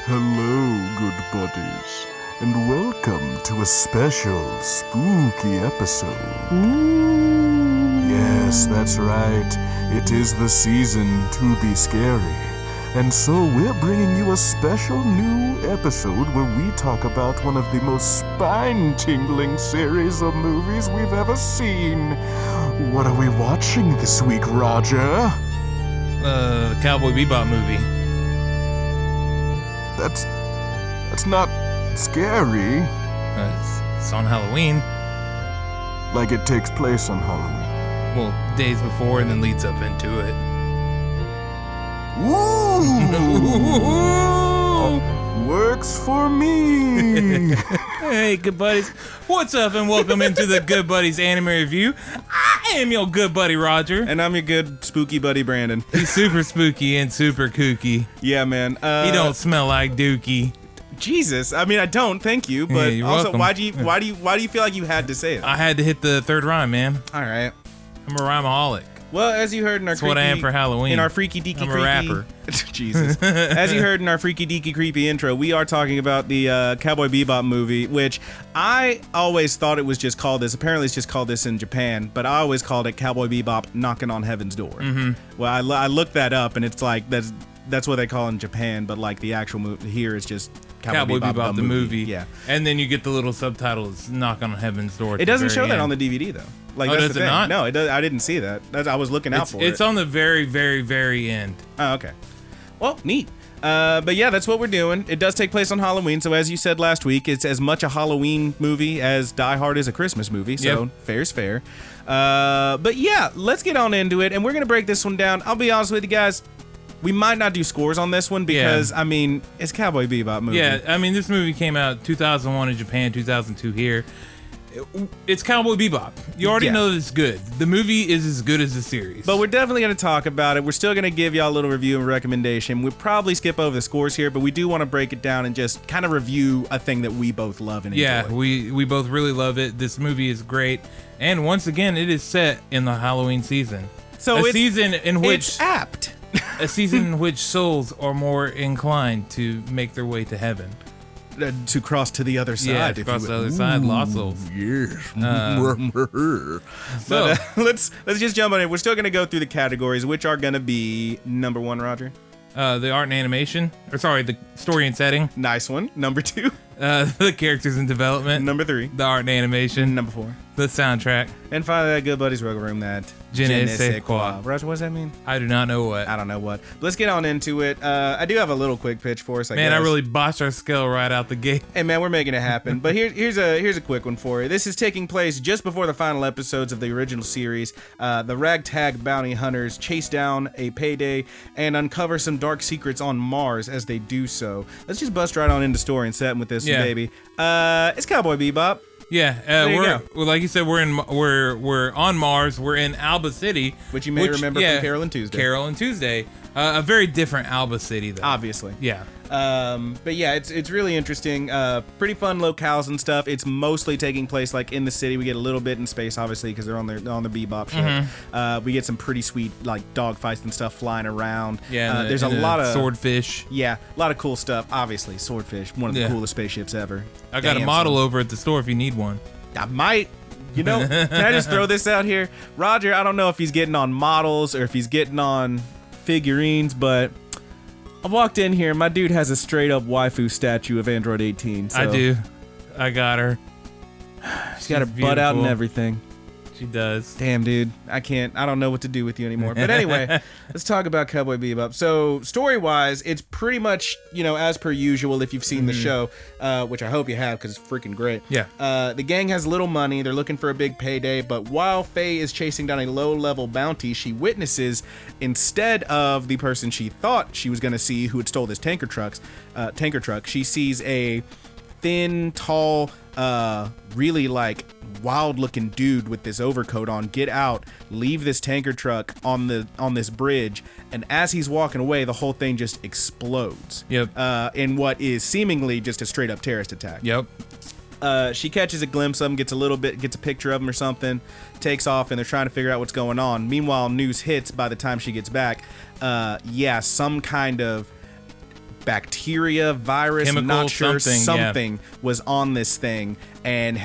Hello, good buddies, and welcome to a special spooky episode. Ooh. Yes, that's right. It is the season to be scary. And so we're bringing you a special new episode where we talk about one of the most spine-tingling series of movies we've ever seen. What are we watching this week, Roger? The Cowboy Bebop movie. That's not scary. It's on Halloween. Like it takes place on Halloween. Well, days before and then leads up into it. Ooh! Works for me. Hey, good buddies. What's up and welcome into the Good Buddies Anime Review. I am your good buddy, Roger. And I'm your good spooky buddy, Brandon. He's super spooky and super kooky. Yeah, man. He don't smell like Dookie. Jesus. I mean, I don't. Thank you. But you're also, welcome. why do you feel like you had to say it? I had to hit the third rhyme, man. All right. I'm a rhymeaholic. Well, as you heard in our That's what I am for Halloween. In our freaky deaky I'm a creepy rapper. Jesus. As you heard in our freaky deaky creepy intro, we are talking about the Cowboy Bebop movie, which I always thought it was just called this. Apparently, it's just called this in Japan, but I always called it Cowboy Bebop Knocking on Heaven's Door. Mm-hmm. Well, I looked that up, and it's like that's what they call it in Japan, but like the actual movie here is just Cowboy Bebop the movie. Yeah. And then you get the little subtitles, Knock on Heaven's Door. It doesn't show that on the DVD though. Like, that's does the it thing. not? No, it does. I didn't see that. I was looking out for it. It's on the very, very, very end. Oh, okay. Well, neat. But yeah, that's what we're doing. It does take place on Halloween, so as you said last week, it's as much a Halloween movie as Die Hard is a Christmas movie, so Yep. fair's fair. But yeah, let's get on into it, and we're going to break this one down. I'll be honest with you guys, we might not do scores on this one because, I mean, it's Cowboy Bebop movie. Yeah, I mean, this movie came out 2001 in Japan, 2002 here. It's Cowboy Bebop. You already know that it's good. The movie is as good as the series. But we're definitely going to talk about it. We're still going to give y'all a little review and recommendation. We'll probably skip over the scores here, but we do want to break it down and just kind of review a thing that we both love and enjoy. Yeah, we both really love it. This movie is great. And once again, it is set in the Halloween season. So a season in which it's apt. a season in which souls are more inclined to make their way to heaven. To cross to the other side. Yeah, if cross you the will. other side, lost souls. Yes. But let's just jump on it. We're still going to go through the categories, which are going to be number 1, Roger. The art and animation, the story and setting. Nice one. Number 2. The characters and development. Number 3. The art and animation. Number 4. The soundtrack. And finally, that Good Buddies Ruggle Room, that Je ne sais quoi. Roger, what does that mean? I do not know what. I don't know what. Let's get on into it. I do have a little quick pitch for us, I Man, guess. I really botched our skill right out the gate. Hey man, we're making it happen. But here's a quick one for you. This is taking place just before the final episodes of the original series. The ragtag bounty hunters chase down a payday and uncover some dark secrets on Mars as they do so. Let's just bust right on into story and setting with this one, baby. It's Cowboy Bebop. Yeah, you we're like you said, we're on Mars. We're in Alba City, Which you may remember from Carol and Tuesday. Carol and Tuesday, a very different Alba City, though. Obviously. Yeah. But yeah, it's really interesting. Pretty fun locales and stuff. It's mostly taking place like in the city. We get a little bit in space, obviously, because they're on the Bebop ship. Mm-hmm. We get some pretty sweet like dog fights and stuff flying around. Yeah, there's a lot of swordfish. Yeah, a lot of cool stuff. Obviously, swordfish, one of the coolest spaceships ever. I got a model over at the store if you need one. I might. You know, can I just throw this out here? Roger, I don't know if he's getting on models or if he's getting on figurines, but I walked in here, my dude has a straight up waifu statue of Android 18. So I do. I got her. She's got her butt out and everything. She does. Damn, dude. I don't know what to do with you anymore. But anyway, let's talk about Cowboy Bebop. So, story-wise, it's pretty much, as per usual if you've seen the show, which I hope you have because it's freaking great. Yeah. The gang has little money. They're looking for a big payday. But while Faye is chasing down a low-level bounty, she witnesses, instead of the person she thought she was going to see who had stole this tanker truck, she sees a thin, tall, really like wild looking dude with this overcoat on get out, leave this tanker truck on this bridge, and as he's walking away, the whole thing just explodes. Yep. In what is seemingly just a straight up terrorist attack. Yep. She catches a glimpse of him, gets a picture of him or something, takes off, and they're trying to figure out what's going on. Meanwhile, news hits by the time she gets back. Some kind of bacteria, virus, Chemical, not sure, something, yeah. was on this thing, and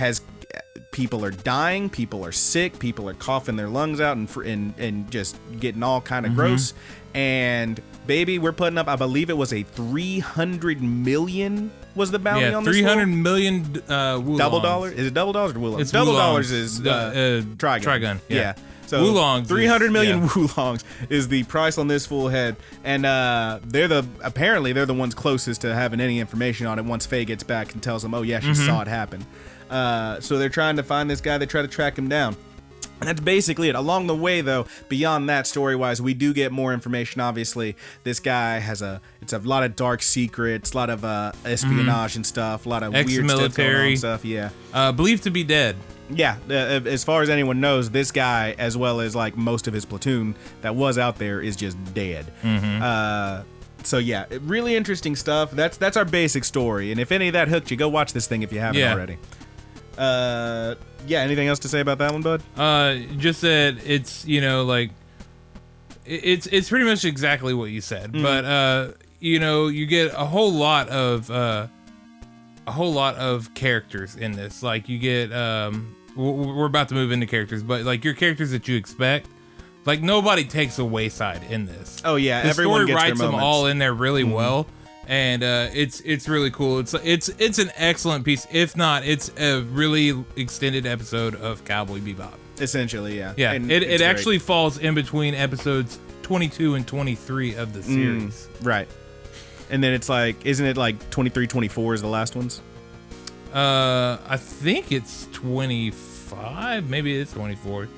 people are dying, people are sick, people are coughing their lungs out and just getting all kind of gross. And baby, we're putting up, I believe it was a 300 million was the bounty on this 300 fool? million woolongs. Double dollar? Is it double dollars or woolongs? It's double woolongs. dollars is Trigun. Trigun, yeah. So Woolongs 300 million woolongs is the price on this fool head, and apparently they're the ones closest to having any information on it. Once Faye gets back and tells them, oh yeah, she saw it happen. So they're trying to find this guy. They try to track him down. And that's basically it. Along the way, though, beyond that, story-wise, we do get more information. Obviously, this guy it's a lot of dark secrets, a lot of espionage and stuff, a lot of weird stuff going on stuff. Yeah, believed to be dead. Yeah, as far as anyone knows, this guy, as well as like most of his platoon that was out there, is just dead. So yeah, really interesting stuff. That's our basic story. And if any of that hooked you, go watch this thing if you haven't already. Yeah, anything else to say about that one, bud? Just that it's, like it's pretty much exactly what you said. But you get a whole lot of characters in this. Like you get we're about to move into characters, but like your characters that you expect, like nobody takes a wayside in this. Oh yeah, the everyone story gets writes their them moments. all in there really well. And it's really cool. It's an excellent piece. If not, it's a really extended episode of Cowboy Bebop. Essentially, yeah. Yeah, And it it's actually falls in between episodes 22 and 23 of the series. Right. And then it's like, isn't it like 23, 24 is the last ones? I think it's 25. Maybe it's 24.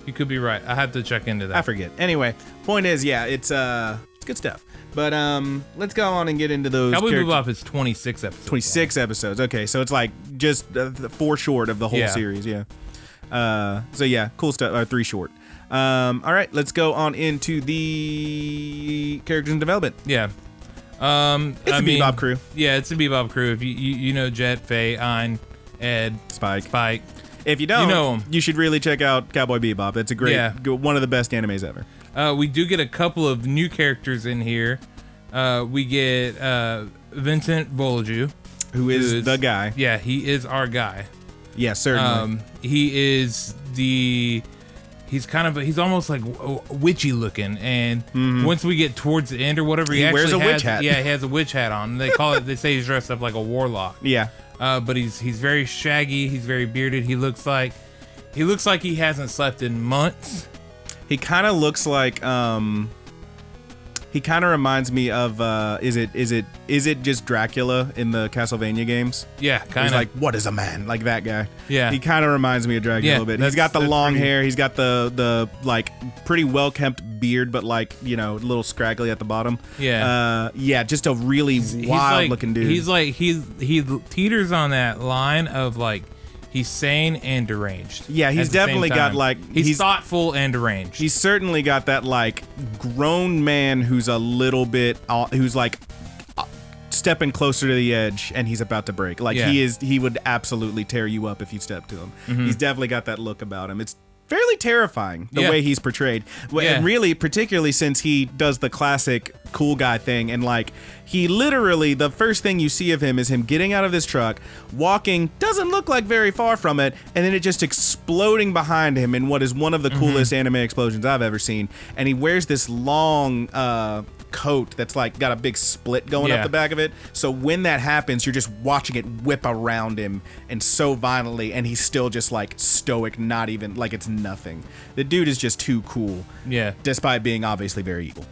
You could be right. I have to check into that. I forget. Anyway, point is, yeah, it's good stuff. But let's go on and get into those. Cowboy Bebop is 26 episodes. 26 episodes. Okay, so it's like just 4 short of the whole series. Yeah. So yeah, cool stuff. 3 short. All right, let's go on into the characters in development. Yeah. It's a Bebop crew. Yeah, it's a Bebop crew. If you know Jet, Faye, Ein, Ed, Spike. If you don't, you know 'em. You should really check out Cowboy Bebop. That's a great, one of the best animes ever. We do get a couple of new characters in here. We get Vincent Volaju, who is the guy. Yeah, he is our guy. Yeah, certainly. He's almost like witchy looking, and once we get towards the end or whatever, he wears a witch hat. Yeah, he has a witch hat on. They say he's dressed up like a warlock. Yeah. But he's very shaggy. He's very bearded. He looks like he hasn't slept in months. He kind of looks like he kind of reminds me of is it just Dracula in the Castlevania games? Yeah, kind of. He's like, what is a man? Like that guy. Yeah. He kind of reminds me of Dracula a little bit. He's got the long hair. He's got the like pretty well kept beard, but like, a little scraggly at the bottom. Yeah. Yeah, just a really wild looking dude. He's like he teeters on that line of like he's sane and deranged. Yeah, he's definitely got like he's thoughtful and deranged. He's certainly got that like grown man who's a little bit who's like stepping closer to the edge and he's about to break. Like he would absolutely tear you up if you stepped to him. He's definitely got that look about him. It's fairly terrifying the way he's portrayed. And really, particularly since he does the classic cool guy thing, and like he literally, the first thing you see of him is him getting out of this truck, walking, doesn't look like very far from it, and then it just exploding behind him in what is one of the coolest anime explosions I've ever seen. And he wears this long coat that's like got a big split going up the back of it, so when that happens you're just watching it whip around him and so violently, and he's still just like stoic, not even like it's nothing. The dude is just too cool, despite being obviously very evil.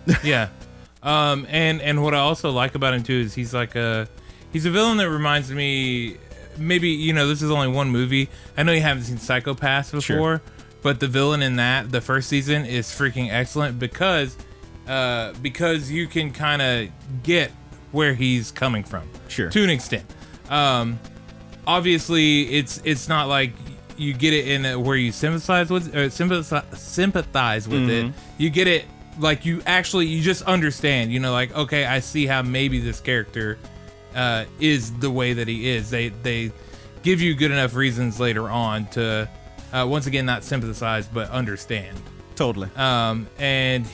And what I also like about him too is he's a villain that reminds me, maybe this is only one movie, I know you haven't seen Psycho Pass before, but the villain in the first season is freaking excellent because you can kind of get where he's coming from, to an extent. Obviously, it's not like you get it in where you sympathize with it. You get it like you just understand. Like, okay, I see how maybe this character is the way that he is. They give you good enough reasons later on to once again not sympathize but understand. Totally. And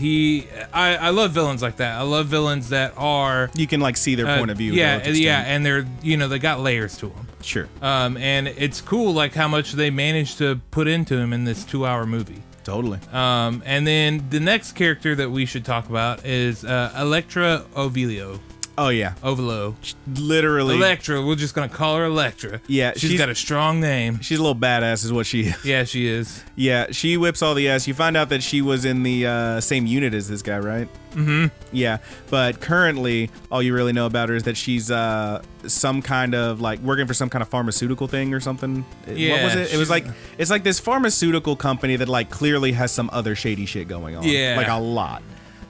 I love villains like that. I love villains that are You can like see their point of view. And they're they got layers to them. Sure. And it's cool like how much they managed to put into him in this 2-hour movie. Totally. And then the next character that we should talk about is Electra Ovilio. Oh yeah. Ovilo. Literally. Electra. We're just gonna call her Electra. Yeah. She's got a strong name. She's a little badass, is what she is. Yeah, she is. Yeah, she whips all the ass. You find out that she was in the same unit as this guy, right? Mm-hmm. Yeah, but currently, all you really know about her is that she's some kind of like working for some kind of pharmaceutical thing or something. Yeah, what was it? It was like it's like this pharmaceutical company that like clearly has some other shady shit going on. Yeah, like a lot.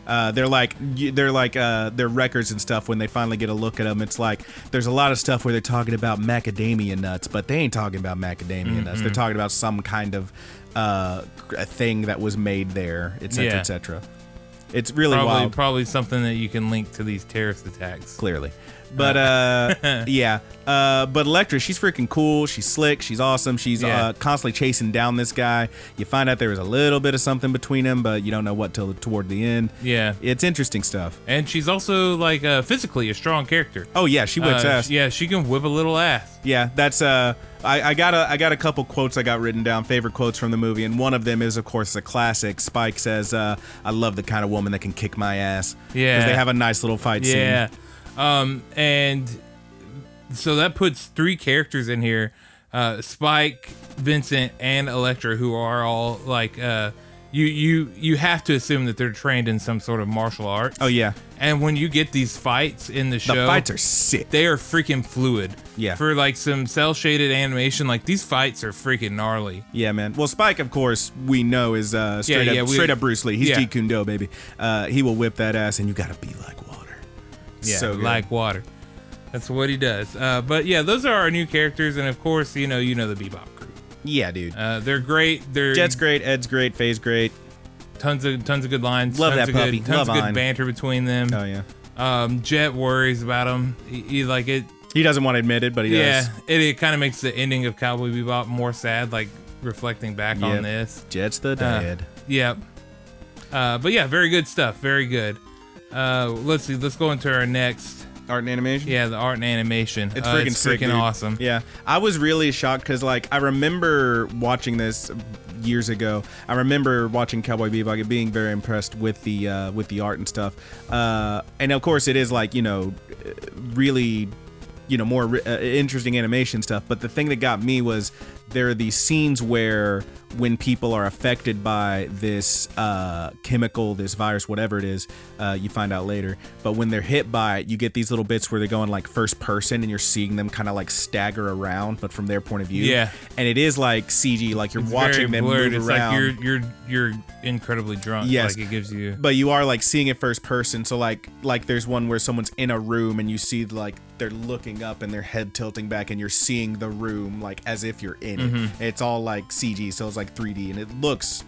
Their records and stuff. When they finally get a look at them, it's like there's a lot of stuff where they're talking about macadamia nuts, but they ain't talking about macadamia nuts. They're talking about some kind of a thing that was made there, etc., etc. It's really wild. Probably something that you can link to these terrorist attacks. Clearly. But but Electra, she's freaking cool. She's slick. She's awesome. She's constantly chasing down this guy. You find out there was a little bit of something between them, but you don't know what till toward the end. Yeah, it's interesting stuff. And she's also like physically a strong character. Oh yeah, she whips ass. Yeah, she can whip a little ass. Yeah, that's I got a couple quotes I got written down, favorite quotes from the movie, and one of them is of course a classic. Spike says, "I love the kind of woman that can kick my ass." Yeah, because they have a nice little fight scene. Yeah. And so that puts 3 characters in here, Spike, Vincent, and Electra, who are all like, you have to assume that they're trained in some sort of martial arts. Oh yeah. And when you get these fights in the show, the fights are sick. They are freaking fluid. Yeah. For like some cell shaded animation, like these fights are freaking gnarly. Yeah, man. Well, Spike, of course, we know is straight up Bruce Lee. He's Jeet Kune Do, baby. He will whip that ass, and you gotta be like water. Yeah, so like water. That's what he does. But yeah, those are our new characters, and of course, you know the Bebop crew. Yeah, dude. They're great. Jet's great. Ed's great. Faye's great. Tons of good lines. Love tons that of puppy. Tons Love of good banter between them. Oh yeah. Jet worries about him. He like it. He doesn't want to admit it, but he does. Yeah, it kind of makes the ending of Cowboy Bebop more sad, like reflecting back on this. Jet's the dad. Yep. But yeah, very good stuff. Very good. Let's see. Let's go into our next art and animation. Yeah, the art and animation. It's freaking sick, freaking dude. awesome. Yeah, I was really shocked because like I remember watching this years ago. I remember watching Cowboy Bebop, being very impressed with the art and stuff. And of course, it is like really more interesting animation stuff. But the thing that got me was there are these scenes where when people are affected by this chemical, this virus, whatever it is, you find out later. But when they're hit by it, you get these little bits where they're going like first person and you're seeing them kind of like stagger around, but from their point of view. Yeah. And it is like CG, like you're watching them move it's around. Like you're incredibly drunk. Yes. Like it gives you. But you are like seeing it first person. So like there's one where someone's in a room and you see like they're looking up and their head tilting back and you're seeing the room like as if you're in it. It's all like CG, so it's like 3D, and it looks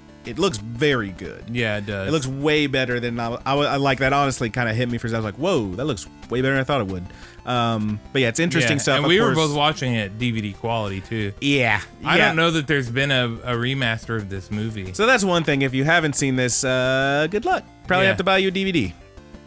very good. Yeah, it does. It looks way better than I like that. Honestly, kind of hit me first. I was like, whoa, that looks way better than I thought it would. But yeah, it's interesting stuff. And we were both watching it DVD quality too. Yeah, I don't know that there's been a remaster of this movie. So that's one thing. If you haven't seen this, good luck. Probably have to buy you a DVD.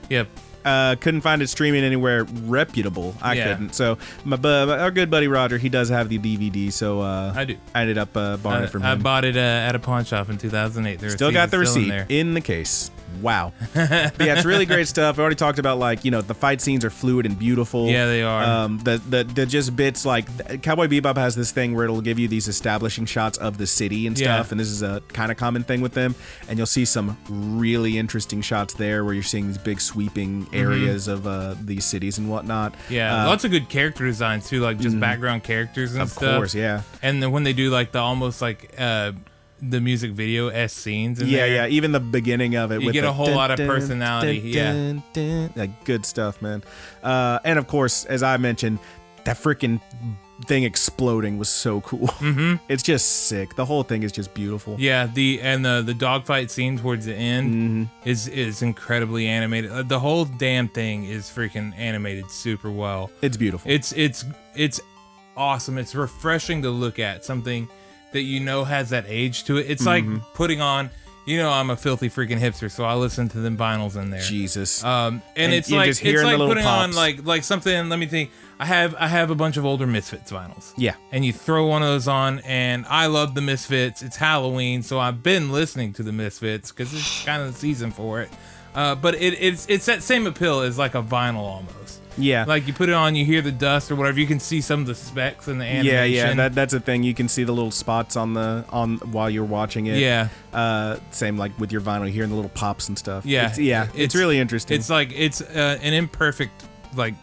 Yep. Couldn't find it streaming anywhere reputable. I couldn't. So our good buddy Roger, he does have the DVD. So I do. I ended up borrowing it from him. I bought it at a pawn shop in 2008. Still got the receipt in the case. Wow. But yeah, it's really great stuff. I already talked about like the fight scenes are fluid and beautiful. Yeah, they are. The just bits like Cowboy Bebop has this thing where it'll give you these establishing shots of the city and stuff, and this is a kind of common thing with them. And you'll see some really interesting shots there where you're seeing these big sweeping areas of these cities and whatnot. Yeah, lots of good character designs too, like just background characters and stuff. Of course, yeah. And then when they do like the almost like the music video scenes in there. Yeah, even the beginning of it. You get a whole lot of personality. Like good stuff, man. And of course, as I mentioned, that freaking thing exploding was so cool. It's just sick. The whole thing is just beautiful. Yeah, the dogfight scene towards the end is incredibly animated. The whole damn thing is freaking animated super well. It's beautiful. It's awesome. It's refreshing to look at something that has that age to it. It's like putting on, I'm a filthy freaking hipster, so I listen to them vinyls in there. Jesus. And it's like putting pops. on like something. Let me think. I have a bunch of older Misfits vinyls. Yeah. And you throw one of those on, and I love the Misfits. It's Halloween, so I've been listening to the Misfits because it's kind of the season for it. But it's that same appeal as like a vinyl almost. Yeah. Like you put it on, you hear the dust or whatever. You can see some of the specs in the animation. Yeah. That's a thing. You can see the little spots on while you're watching it. Yeah. Same like with your vinyl, hearing the little pops and stuff. Yeah. It's really interesting. It's like it's an imperfect like.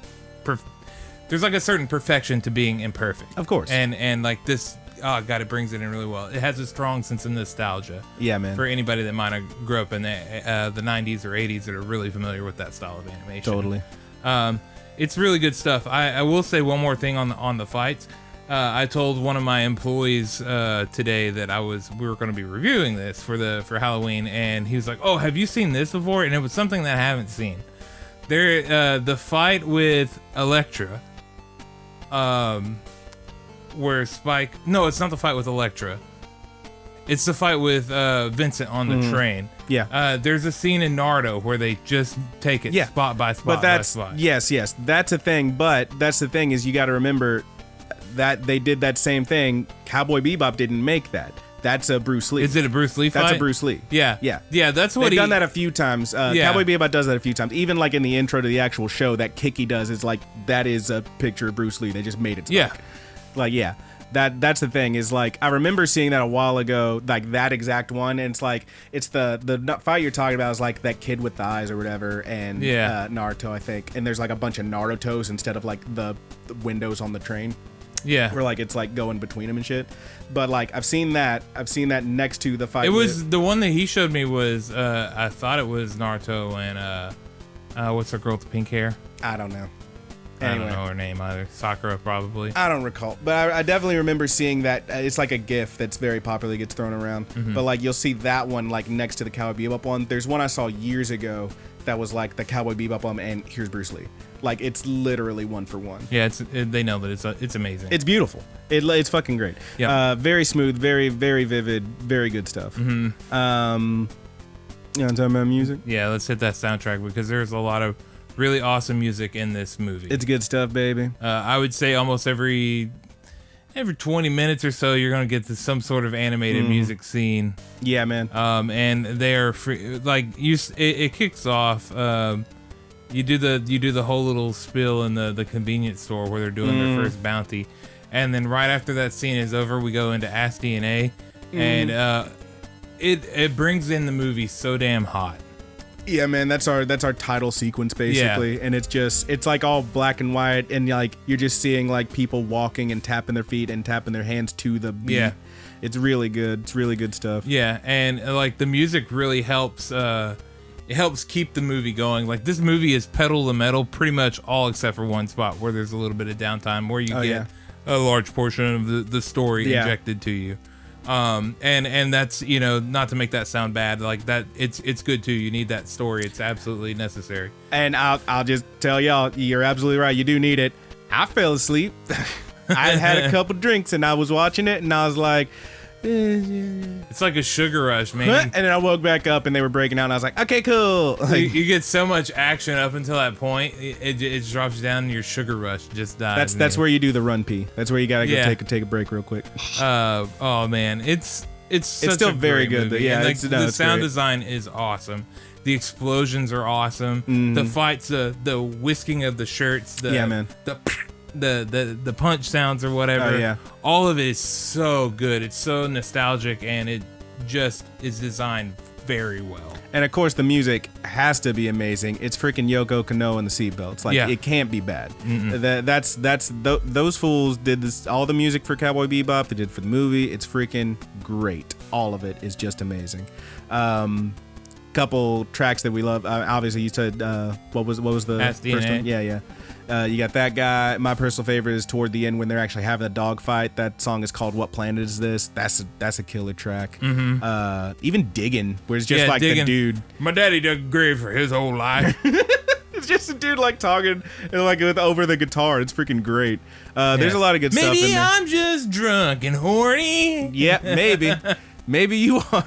There's like a certain perfection to being imperfect. Of course. And like this, oh god, it brings it in really well. It has a strong sense of nostalgia. Yeah, man. For anybody that might have grew up in the 90s or 80s that are really familiar with that style of animation. Totally. It's really good stuff. I will say one more thing on the fights. I told one of my employees today that we were going to be reviewing this for Halloween, and he was like, "Oh, have you seen this before?" And it was something that I haven't seen. The fight with Elektra. Where Spike... No, it's not the fight with Elektra. It's the fight with Vincent on the train. Yeah. There's a scene in Naruto where they just take it spot by spot by spot. Yes. That's a thing, but that's the thing is you got to remember that they did that same thing. Cowboy Bebop didn't make that. That's a Bruce Lee. Is it a Bruce Lee fight? That's a Bruce Lee. Yeah. That's what they've done that a few times. Yeah. Cowboy Bebop does that a few times. Even like in the intro to the actual show, that kick he does is like that is a picture of Bruce Lee. They just made it. That's the thing is like I remember seeing that a while ago, like that exact one, and it's like it's the fight you're talking about is like that kid with the eyes or whatever, and Naruto I think, and there's like a bunch of Narutos instead of like the windows on the train. Yeah. Where like it's like going between them and shit. But like I've seen that next to the fight. It was the one that he showed me was I thought it was Naruto and what's her girl with the pink hair? I don't know. Anyway. I don't know her name either. Sakura probably. I don't recall. But I definitely remember seeing that. It's like a GIF that's very popularly gets thrown around. Mm-hmm. But like you'll see that one like next to the Cowboy Bebop one. There's one I saw years ago that was like the Cowboy Bebop one and here's Bruce Lee. Like it's literally one for one. Yeah, they know that it's amazing. It's beautiful. It's fucking great. Yeah. Very smooth, very very vivid, very good stuff. Mm-hmm. You want to talk about music? Yeah, let's hit that soundtrack because there's a lot of really awesome music in this movie. It's good stuff, baby. I would say almost every 20 minutes or so, you're gonna get to some sort of animated music scene. Yeah, man. And they are free, like it kicks off. You do the whole little spill in the convenience store where they're doing their first bounty, and then right after that scene is over, we go into Ask DNA, and it brings in the movie so damn hot. Yeah, man, that's our title sequence basically, and it's like all black and white, and like you're just seeing like people walking and tapping their feet and tapping their hands to the beat. Yeah. It's really good. It's really good stuff. Yeah, and like the music really helps. It helps keep the movie going. Like this movie is pedal to metal, pretty much all except for one spot where there's a little bit of downtime where you get a large portion of the story injected to you. And that's, not to make that sound bad, like that it's good too. You need that story. It's absolutely necessary. And I'll just tell y'all, you're absolutely right. You do need it. I fell asleep. I had a couple drinks and I was watching it and I was like, it's like a sugar rush, man. And then I woke back up and they were breaking out and I was like, okay, cool. Like, you get so much action up until that point, it drops down and your sugar rush just dies. That's where you do the run pee. That's where you gotta go take a break real quick. Oh man, it's still very good though. Yeah, the sound design is awesome. The explosions are awesome. Mm-hmm. The fights, the whisking of the shirts, the punch sounds or whatever. Oh, yeah. All of it is so good. It's so nostalgic and it just is designed very well. And of course the music has to be amazing. It's freaking Yoko Kanno and the Seatbelts. Like it can't be bad. Those fools did this, all the music for Cowboy Bebop. They did for the movie. It's freaking great. All of it is just amazing. Couple tracks that we love. Obviously, you said what was the first one? Yeah. You got that guy. My personal favorite is toward the end when they're actually having a dog fight. That song is called "What Planet Is This?" That's a killer track. Mm-hmm. Even Diggin', where it's just like Diggin'. The dude. My daddy dug a grave for his whole life. It's just a dude like talking and like over the guitar. It's freaking great. There's a lot of good stuff in there. Maybe I'm just drunk and horny. Yeah, maybe you are.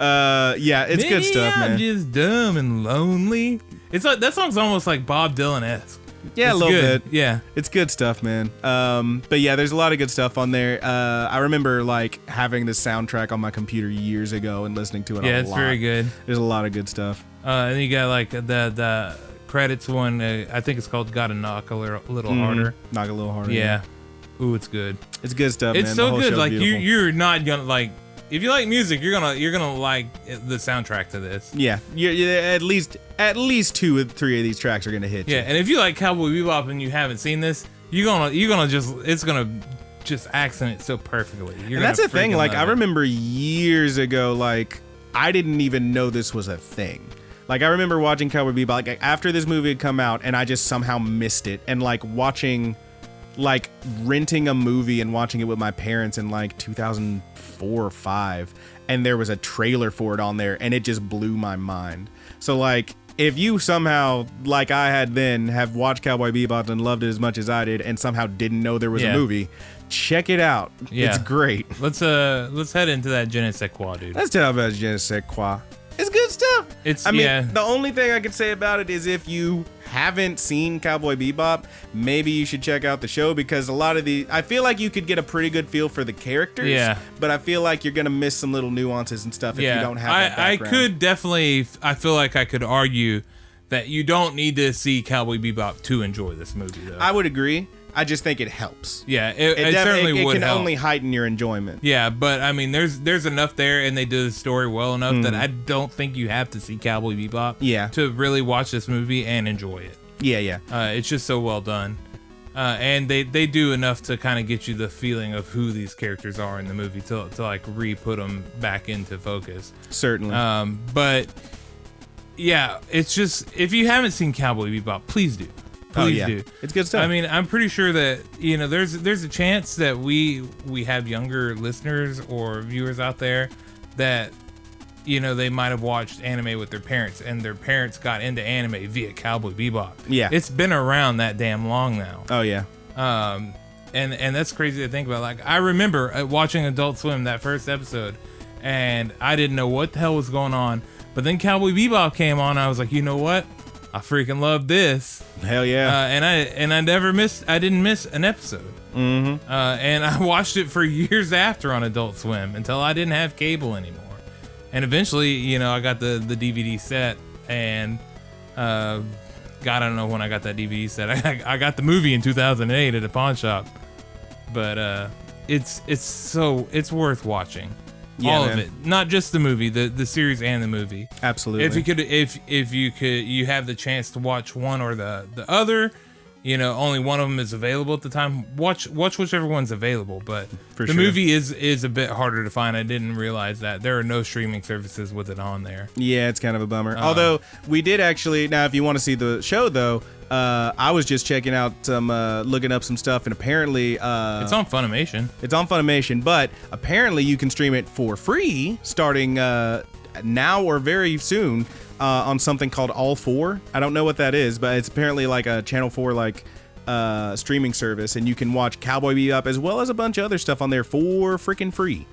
Yeah, it's good stuff, man. I'm just dumb and lonely. It's like that song's almost like Bob Dylan-esque. Yeah, It's a little good. bit. Yeah. It's good stuff, man. But yeah, there's a lot of good stuff on there. I remember like having the soundtrack on my computer years ago and listening to it a lot. Yeah, it's very good. There's a lot of good stuff. And you got like the credits one. I think it's called "Gotta Knock a Little Harder." Knock a little harder. Yeah. Ooh, it's good. It's good stuff, It's man. so The whole good. show's Like beautiful. you're not gonna like. If you like music, you're gonna like the soundtrack to this. Yeah, at least 2 or 3 of these tracks are gonna hit you. Yeah, and if you like Cowboy Bebop and you haven't seen this, you're gonna just accent it so perfectly. And that's the thing. Like I remember years ago, like I didn't even know this was a thing. Like I remember watching Cowboy Bebop like after this movie had come out, and I just somehow missed it. And like renting a movie and watching it with my parents in like 2004 or 5, and there was a trailer for it on there, and it just blew my mind. So like if you somehow, like I had then, have watched Cowboy Bebop and loved it as much as I did, and somehow didn't know there was a movie, check it out. Yeah. It's great. Let's head into that je ne sais quoi, dude. Let's talk about je ne sais quoi. It's good stuff. The only thing I could say about it is if you haven't seen Cowboy Bebop, maybe you should check out the show, because a lot of I feel like you could get a pretty good feel for the characters. Yeah. But I feel like you're gonna miss some little nuances and stuff if you don't have that background. I feel like I could argue that you don't need to see Cowboy Bebop to enjoy this movie, though. I would agree. I just think it helps. Yeah, it certainly would can help. only heighten your enjoyment. Yeah, but I mean, there's enough there, and they do the story well enough that I don't think you have to see Cowboy Bebop to really watch this movie and enjoy it. Yeah. It's just so well done. And they do enough to kind of get you the feeling of who these characters are in the movie to like re-put them back into focus. Certainly. But yeah, it's just, if you haven't seen Cowboy Bebop, please do. Please do. It's good stuff. I mean, I'm pretty sure that, there's a chance that we have younger listeners or viewers out there that, they might have watched anime with their parents, and their parents got into anime via Cowboy Bebop. Yeah. It's been around that damn long now. Oh, yeah. And that's crazy to think about. Like, I remember watching Adult Swim, that first episode, and I didn't know what the hell was going on. But then Cowboy Bebop came on, and I was like, you know what? I freaking love this. Hell yeah. And I didn't miss an episode. Mm-hmm. And I watched it for years after on Adult Swim until I didn't have cable anymore. And eventually, I got the DVD set, and God, I don't know when I got that DVD set. I got the movie in 2008 at a pawn shop. But it's worth watching. Yeah, all man. of it, not just the movie, the series and the movie. Absolutely. If you have the chance to watch one or the other, only one of them is available at the time. Watch whichever one's available. But the movie is a bit harder to find. I didn't realize that there are no streaming services with it on there. Yeah, it's kind of a bummer. Although we did actually. Now, if you want to see the show, though, I was just checking out looking up some stuff, and apparently it's on Funimation. It's on Funimation, but apparently you can stream it for free starting now or very soon on something called All 4. I don't know what that is, but it's apparently like a Channel 4 streaming service, and you can watch Cowboy Bebop as well as a bunch of other stuff on there for freaking free.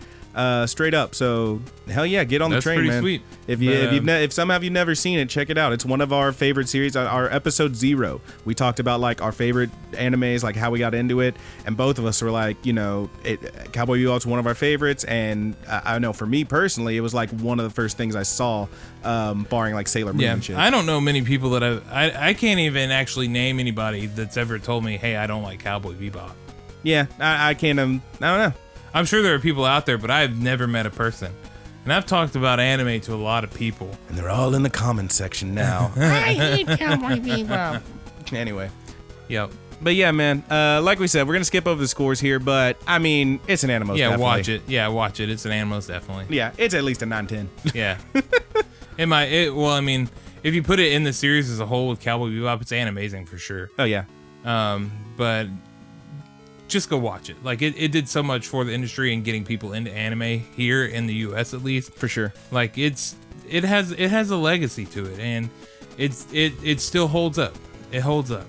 Straight up. So hell yeah, get on the train, man. Sweet. If some of you never seen it, check it out. It's one of our favorite series. Our episode 0, we talked about like our favorite animes, like how we got into it, and both of us were like, Cowboy Bebop's one of our favorites, and I know for me personally, it was like one of the first things I saw, barring like Sailor Moon and shit. I don't know many people that I can't even actually name anybody that's ever told me, hey, I don't like Cowboy Bebop. Yeah, I can't. I don't know. I'm sure there are people out there, but I've never met a person. And I've talked about anime to a lot of people. And they're all in the comment section now. I hate Cowboy Bebop. Anyway. Yep. But yeah, man, like we said, we're going to skip over the scores here, but I mean, it's an Animos, yeah, definitely. watch it. Yeah, watch it. It's an Animos, definitely. Yeah, it's at least a 9/10. Yeah. Well, I mean, if you put it in the series as a whole with Cowboy Bebop, it's amazing for sure. Oh, yeah. But just go watch it. Like, it did so much for the industry and getting people into anime here in the US at least. For sure. Like, it has a legacy to it, and it still holds up. It holds up.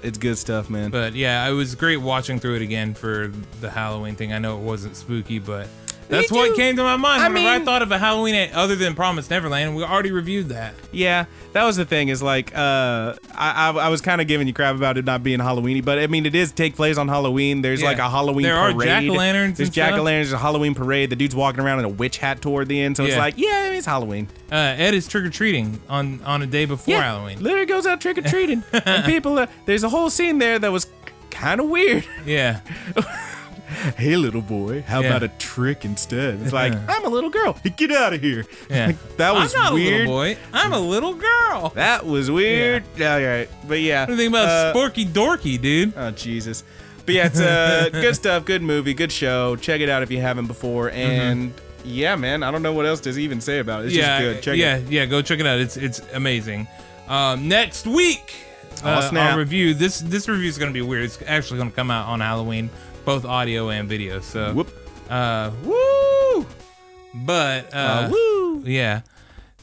It's good stuff, man. But yeah, it was great watching through it again for the Halloween thing. I know it wasn't spooky, but That's what came to my mind whenever I mean- thought of a Halloween other than Promised Neverland. We already reviewed that. Yeah, that was the thing. Is like, I was kind of giving you crap about it not being Halloweeny, but I mean, it is take place on Halloween. There's like a Halloween there parade. There are jack-o'-lanterns. There's jack-o'-lanterns. There's a Halloween parade. The dude's walking around in a witch hat toward the end, so it's like, yeah, it's Halloween. Ed is trick-or-treating on a day before Halloween. Literally goes out trick-or-treating, and people. There's a whole scene there that was kind of weird. Yeah. Hey, little boy, how about a trick instead? It's like, I'm a little girl. Get out of here. Yeah. Like, that was I'm not weird. a little boy. I'm a little girl. That was weird. Yeah, all right. But yeah. What do you think about Sporky Dorky, dude? Oh, Jesus. But yeah, it's good stuff, good movie, good show. Check it out if you haven't before. And yeah, man, I don't know what else to even say about it. It's just good. Check it. Yeah, go check it out. It's amazing. Next week, snap. our review. This review is going to be weird. It's actually going to come out on Halloween, both audio and video. So, Whoop. woo! But Woo! yeah.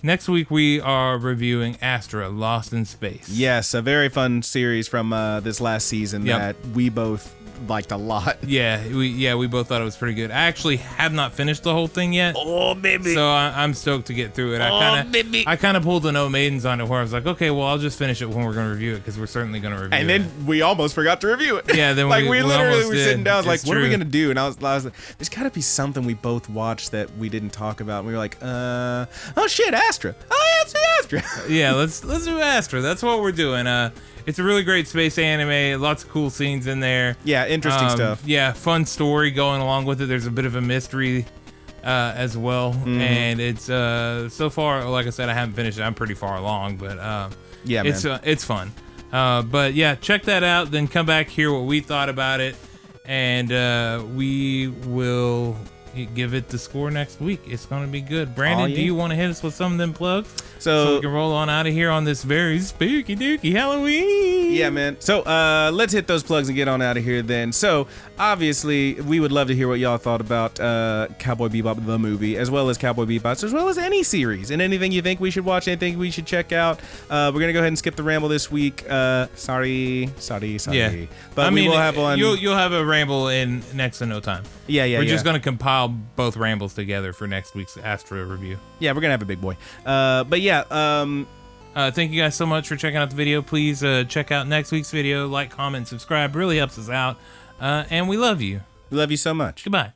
Next week we are reviewing Astra: Lost in Space. Yes, a very fun series from this last season that we both liked a lot. Yeah, we both thought it was pretty good. I actually have not finished the whole thing yet. Oh, baby. So I'm stoked to get through it. I kind of pulled the No Maidens on it where I was like, okay, well, I'll just finish it when we're going to review it because we're certainly going to review it. And then we almost forgot to review it. Yeah, then like we literally almost were did. sitting down. I was like, It's what are we true. gonna do? And I was like, there's got to be something we both watched that we didn't talk about. And we were like, oh shit, Astra. Oh yeah, it's Astra. Yeah, let's do Astra. That's what we're doing. It's a really great space anime. Lots of cool scenes in there. Yeah, interesting stuff. Yeah, fun story going along with it. There's a bit of a mystery as well, and it's so far, like I said, I haven't finished it. I'm pretty far along, but Yeah, man. it's fun. But yeah, check that out. Then come back, hear what we thought about it, and we will give it the score next week. It's gonna be good. Brandon, do you want to hit us with some of them plugs so we can roll on out of here on this very spooky dooky Halloween? Yeah, man. So let's hit those plugs and get on out of here then. So obviously, we would love to hear what y'all thought about Cowboy Bebop, the movie, as well as Cowboy Bebop, as well as any series and anything you think we should watch, anything we should check out. We're gonna go ahead and skip the ramble this week. Sorry. Yeah, But I mean, we will have one. You'll have a ramble in next to no time. Yeah. We're just gonna compile both rambles together for next week's Astra review. Yeah, we're gonna have a big boy. But yeah. Thank you guys so much for checking out the video. Please check out next week's video. Like, comment, subscribe. Really helps us out. And we love you. We love you so much. Goodbye.